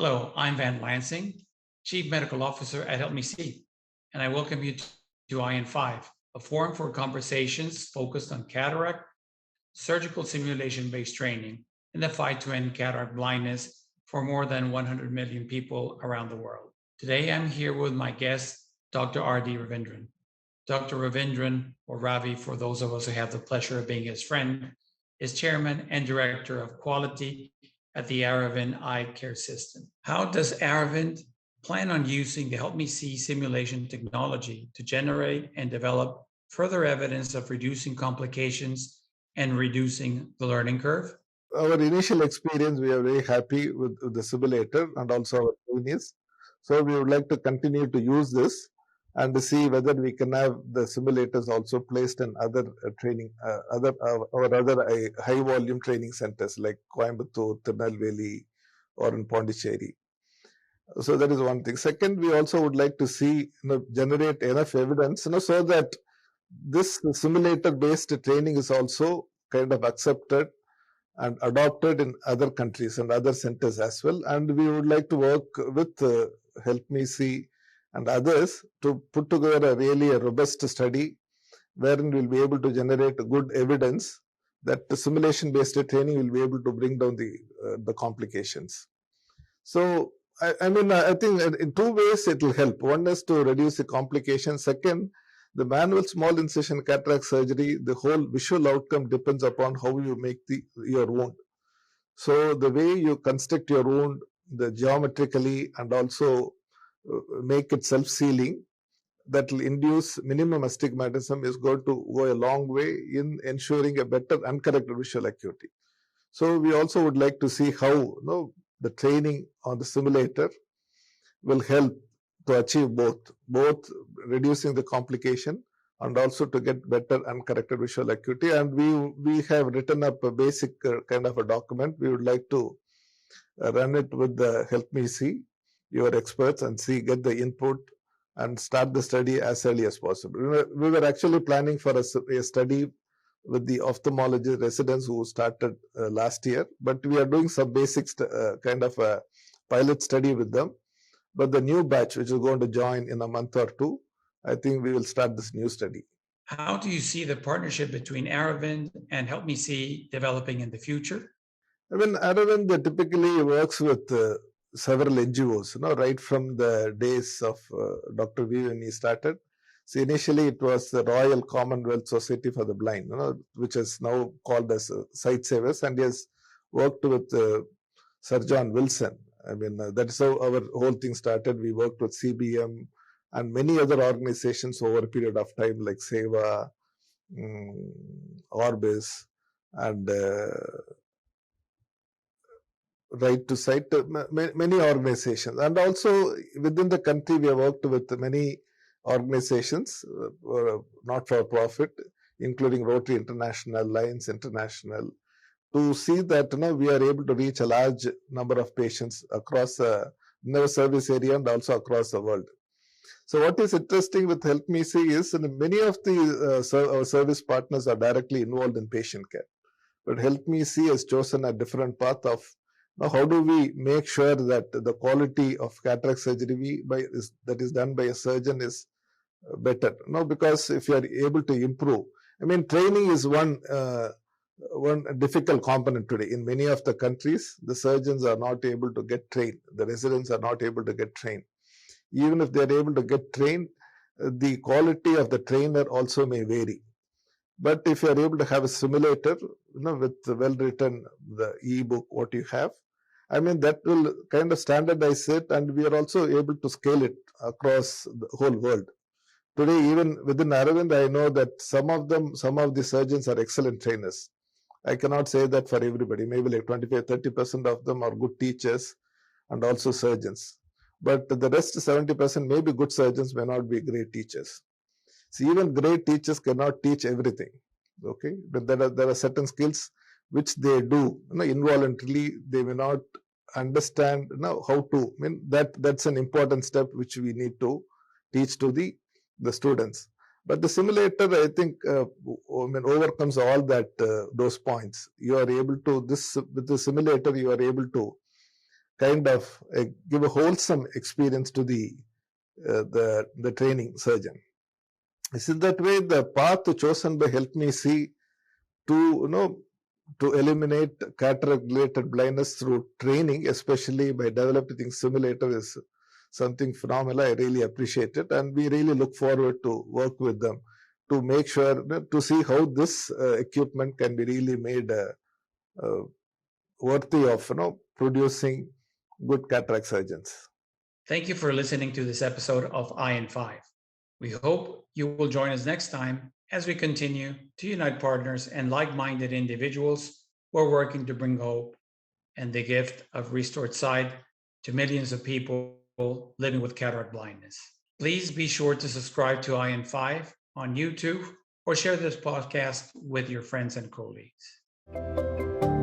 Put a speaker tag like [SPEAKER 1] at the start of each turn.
[SPEAKER 1] Hello, I'm Van Lansing, Chief Medical Officer at HelpMeSee, and I welcome you to IN5, a forum for conversations focused on cataract, surgical simulation-based training, and the fight to end cataract blindness for more than 100 million people around the world. Today, I'm here with my guest, Dr. R.D. Ravindran. Dr. Ravindran, or Ravi for those of us who have the pleasure of being his friend, is Chairman and Director of Quality at the Aravind Eye Care System. How does Aravind plan on using the Help Me See simulation technology to generate and develop further evidence of reducing complications and reducing the learning curve?
[SPEAKER 2] Our initial experience, we are very happy with the simulator and also our trainees. So we would like to continue to use this and to see whether we can have the simulators also placed in other training, other high volume training centers like Coimbatore, Tirunelveli, or in Pondicherry. So that is one thing. Second, we also would like to see, generate enough evidence, so that this simulator-based training is also kind of accepted and adopted in other countries and other centers as well. And we would like to work with HelpMeSee and others to put together a robust study wherein we'll be able to generate good evidence that the simulation-based training will be able to bring down the complications. So, I think in two ways it will help. One is to reduce the complications. Second, the manual small incision cataract surgery, the whole visual outcome depends upon how you make your wound. So the way you construct your wound, the geometrically, and also make it self-sealing, that will induce minimum astigmatism, is going to go a long way in ensuring a better uncorrected visual acuity. So we also would like to see how the training on the simulator will help to achieve both reducing the complication and also to get better uncorrected visual acuity. And we have written up a basic kind of a document. We would like to run it with the HelpMeSee, your experts, and get the input and start the study as early as possible. We were actually planning for a study with the ophthalmology residents who started last year, but we are doing some basic kind of a pilot study with them. But the new batch, which is going to join in a month or two, I think we will start this new study.
[SPEAKER 1] How do you see the partnership between Aravind and HelpMeSee developing in the future?
[SPEAKER 2] Aravind typically works with several NGOs, right from the days of Dr. V when he started. So initially it was the Royal Commonwealth Society for the Blind, which is now called as Sight Savers, and he has worked with Sir John Wilson. That's how our whole thing started. We worked with CBM and many other organizations over a period of time, like SEVA, Orbis, and Right to Sight, many organizations. And also within the country, we have worked with many organizations, not for profit, including Rotary International, Lions International, to see that we are able to reach a large number of patients across the service area and also across the world. So what is interesting with HelpMeSee is many of the service partners are directly involved in patient care. But HelpMeSee has chosen a different path of how do we make sure that the quality of cataract surgery that is done by a surgeon is better. Because if you are able to improve, training is one difficult component today. In many of the countries, the surgeons are not able to get trained. The residents are not able to get trained. Even if they are able to get trained, the quality of the trainer also may vary. But if you are able to have a simulator, with well-written, the e-book, what you have, that will kind of standardize it, and we are also able to scale it across the whole world. Today, even within Aravind, I know that some of the surgeons are excellent trainers. I cannot say that for everybody. Maybe like 25-30% of them are good teachers and also surgeons. But the rest 70% may be good surgeons, may not be great teachers. So even great teachers cannot teach everything. Okay, but there are certain skills which they do involuntarily. They may not understand how to. That's an important step which we need to teach to the students. But the simulator, I think, overcomes all that those points. You are able to with the simulator, you are able to kind of give a wholesome experience to the training surgeon. It's in that way the path chosen by HelpMeSee to eliminate cataract-related blindness through training, especially by developing simulator, is something phenomenal. I really appreciate it, and we really look forward to work with them to make sure to see how this equipment can be really made worthy of producing good cataract surgeons.
[SPEAKER 1] Thank you for listening to this episode of IN5. We hope you will join us next time as we continue to unite partners and like-minded individuals who are working to bring hope and the gift of restored sight to millions of people living with cataract blindness. Please be sure to subscribe to IN5 on YouTube or share this podcast with your friends and colleagues.